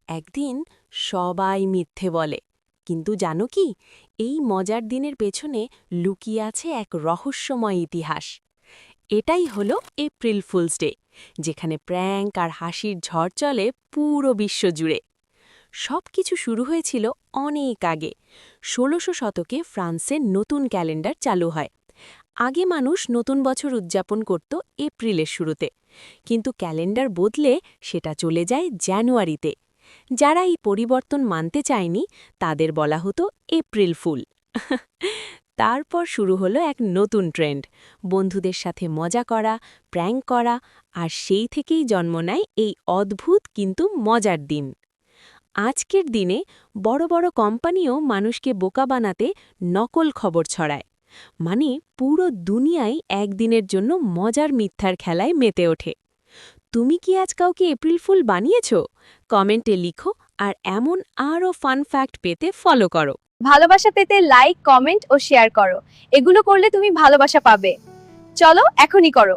একদিন সবাই মিথ্যে বলে, কিন্তু জানো কি, এই মজার দিনের পেছনে লুকিয়ে আছে এক রহস্যময় ইতিহাস। এটাই হলো এপ্রিল ফুলস ডে, যেখানে প্র্যাঙ্ক আর হাসির ঝড় চলে পুরো বিশ্ব জুড়ে। সবকিছু শুরু হয়েছিল অনেক আগে। ১৬০০ শতকে ফ্রান্সে নতুন ক্যালেন্ডার চালু হয়। আগে মানুষ নতুন বছর উদযাপন করত এপ্রিলের শুরুতে, কিন্তু ক্যালেন্ডার বদলে সেটা চলে যায় জানুয়ারিতে। যারা এই পরিবর্তন মানতে চায়নি তাদের বলা হতো এপ্রিল ফুল। তারপর শুরু হলো এক নতুন ট্রেন্ড, বন্ধুদের সাথে মজা করা, প্র্যাঙ্ক করা, আর সেই থেকেই জন্ম নেয় এই অদ্ভুত কিন্তু মজার দিন। আজকের দিনে বড় বড় কোম্পানিও মানুষকে বোকা বানাতে নকল খবর ছড়ায়, মানে পুরো দুনিয়ায় একদিনের জন্য মজার মিথ্যার খেলায় মেতে ওঠে। তুমি কি আজ কাউকে এপ্রিল ফুল বানিয়েছ? কমেন্টে লিখো, আর এমন আরও ফান ফ্যাক্ট পেতে ফলো করো। ভালোবাসা পেতে লাইক, কমেন্ট ও শেয়ার করো। এগুলো করলে তুমি ভালোবাসা পাবে। চলো এখনই করো।